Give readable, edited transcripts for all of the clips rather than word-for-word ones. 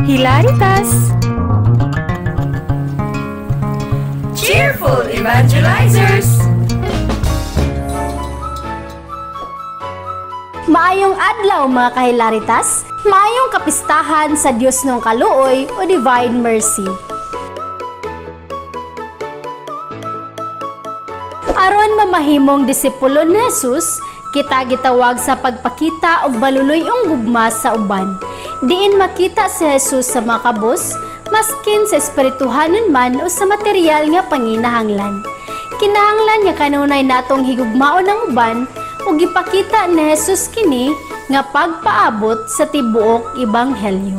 Hilaritas! Cheerful Evangelizers! Maayong adlaw mga kahilaritas, maayong kapistahan sa Diyos ng Kaluoy o Divine Mercy. Aron mamahimong disipulo ni Jesus, kita gitawag sa pagpakita og baluloy ang gugma sa uban. Diin makita si Jesus sa mga kabus, maskin sa espirituhanon man o sa material nga panginahanglan. Kinahanglan nga kanunay natong higugmaon ang uban ug gipakita ni Jesus kini nga pagpaabot sa tibuok ebanghelyo.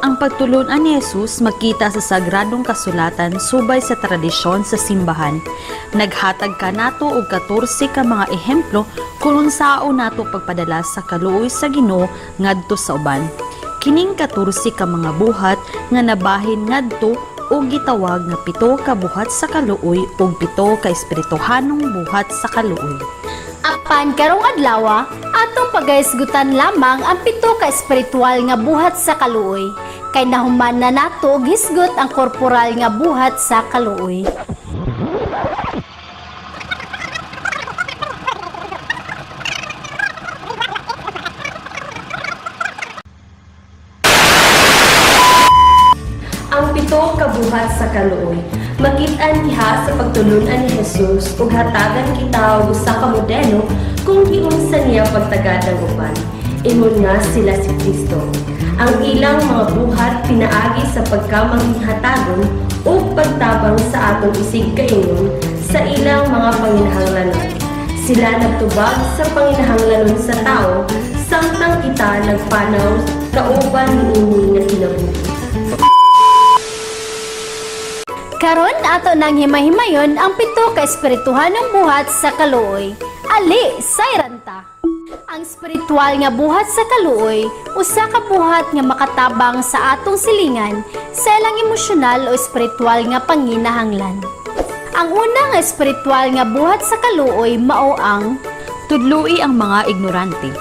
Ang pagtulunan ni Jesus makita sa sagradong kasulatan subay sa tradisyon sa simbahan. Naghatag ka nato og 14 ka mga ehemplo kung sao nato pagpadala sa kaluoy sa Ginoo ngadto sa uban. Kining 14 ka mga buhat nga nabahin ngadto o gitawag nga 7 ka buhat sa kaluoy ug 7 ka espirituhanong buhat sa kaluoy. Apan karong adlaw, atong pagahisgutan lamang ang 7 ka espiritual nga buhat sa kaluoy. Kay nahuman na nato og hisgot ang korporal nga buhat sa kaluoy. Ang 7 ka buhat sa kaluoy, makit-an diha sa pagtulunan ni Jesus ug hatagan kita og usa ka modelo kung giunsa niya pagtagad ng uban. Ingon nga sila si Kristo. Ang ilang mga buhat pinaagi sa pagkamangihatagon o pagtabang sa atong isig kaingon sa ilang mga panginahanglanon. Sila nagtubag sa panginahanglanon sa tao, samtang kita nagpanaw kauban niini nga kinabuhi. Karon ato nang himahimayon ang 7 ka espirituhanong buhat sa kaluoy. Ali, sayranta. Ang espiritual nga buhat sa kaluoy, usa ka buhat nga makatabang sa atong silingan sa ilang emosyonal o espiritual nga panginahanglan. Ang una nga espiritual nga buhat sa kaluoy mao ang Tudloi ang mga ignorante.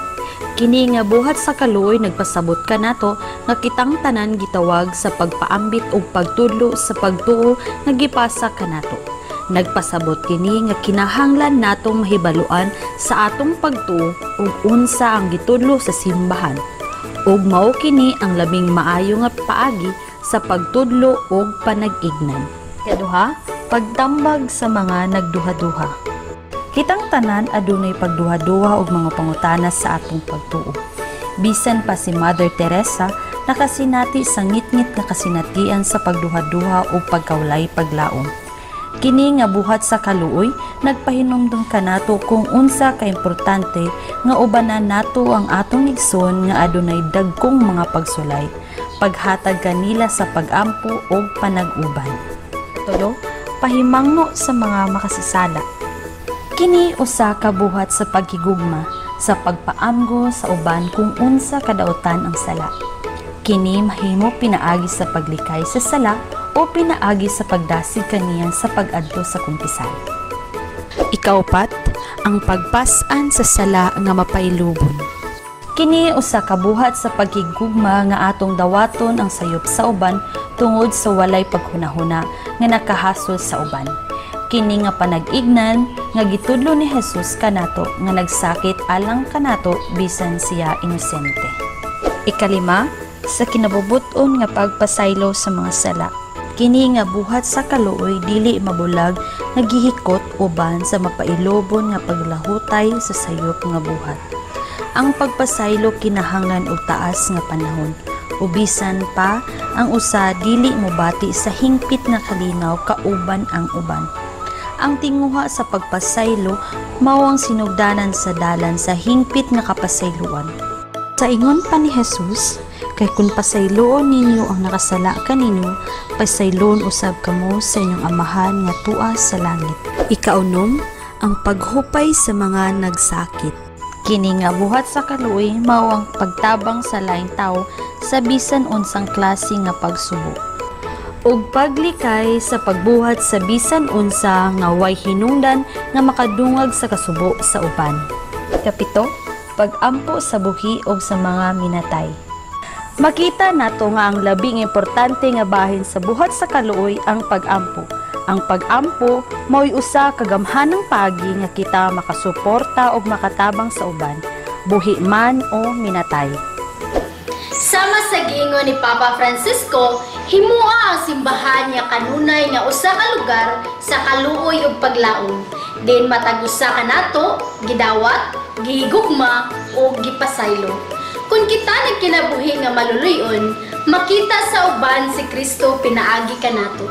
Kini nga buhat sa kaluoy nagpasabot ka nato nga kitang tanan gitawag sa pagpaambit ug pagtudlo sa pagtuo nga gipasa ka nato. Nagpasabot kini nga kinahanglan natong mahibaluan sa atong pagtuo ug unsa ang gitudlo sa simbahan. Ug mao kini ang labing maayo nga paagi sa pagtudlo ug panag-ignan. Kaduha, pagtambag sa mga nagduha-duha. Kitang tanan adunay pagduha-duha og mga pangutana sa atong pagtuo. Bisan pa si Mother Teresa nakasinati sa ngit-ngit nga kasinatian sa pagduha-duha o pagkaulay paglaom. Kini nga buhat sa kaluoy nagpahinumdum kanato kung unsa ka importante nga ubanan nato ang atong igsoon nga adunay dagkong mga pagsulay, paghatag kanila sa pagampo o panag-uban. Tulo, pahimangno sa mga makasasala. Kini usa ka buhat sa paghigugma sa pagpaamgo sa uban kung unsa kadautan ang sala. Kini mahimo pinaagi sa paglikay sa sala o pinaagi sa pagdasig kaniya sa pag-adto sa kumpisal. Ikaupat, ang pagpas-an sa sala nga mapailubon. Kini usa ka buhat sa paghigugma nga atong dawaton ang sayop sa uban tungod sa walay paghunahuna nga nakahasol sa uban. Kini nga panag-ignan nga gitudlo ni Jesus kanato nga nagsakit alang kanato bisan siya inosente. Ikalima, sa kinabubuton nga pagpasaylo sa mga sala. Kini nga buhat sa kaluoy dili mabulag nagihikot uban sa mapailobon nga paglahutay sa sayop nga buhat. Ang pagpasaylo kinahanglan og taas nga panahon. Ubisan pa ang usa dili mobati sa hingpit nga kalinaw kauban ang uban. Ang tinguha sa pagpasaylo mao ang sinugdanan sa dalan sa hingpit nga kapasayloan. Sa ingon pa ni Jesus, kay kung pasayloon ninyo ang nakasala kaninyo, pasayloon usab kamo sa inyong amahan nga tua sa langit. Ikaunom, ang paghupay sa mga nagsakit. Kini nga buhat sa kaluoy mao ang pagtabang sa laing tao sa bisan unsang klase nga pagsubo. Ug paglikay sa pagbuhat sa bisan unsa nga way hinungdan nga makadungag sa kasubo sa uban. Ikapito, pag-ampo sa buhi o sa mga minatay. Makita nato nga ang labing importante nga bahin sa buhat sa kaluoy ang pag-ampo. Ang pag-ampo mao'y usa ka gamhanang pagi nga kita makasuporta o makatabang sa uban, buhi man o minatay. Sama sa gingon ni Papa Francisco, himua ang simbahan niya kanunay nga usa ka lugar sa kaluoy ug paglaom. Din matag usa ka nato, gidawat, gihigugma o gipasaylo. Kung kita nagkinabuhi nga maluluyon, makita sa uban si Kristo pinaagi ka nato.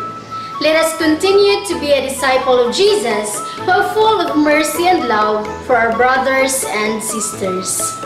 Let us continue to be a disciple of Jesus, who are full of mercy and love for our brothers and sisters.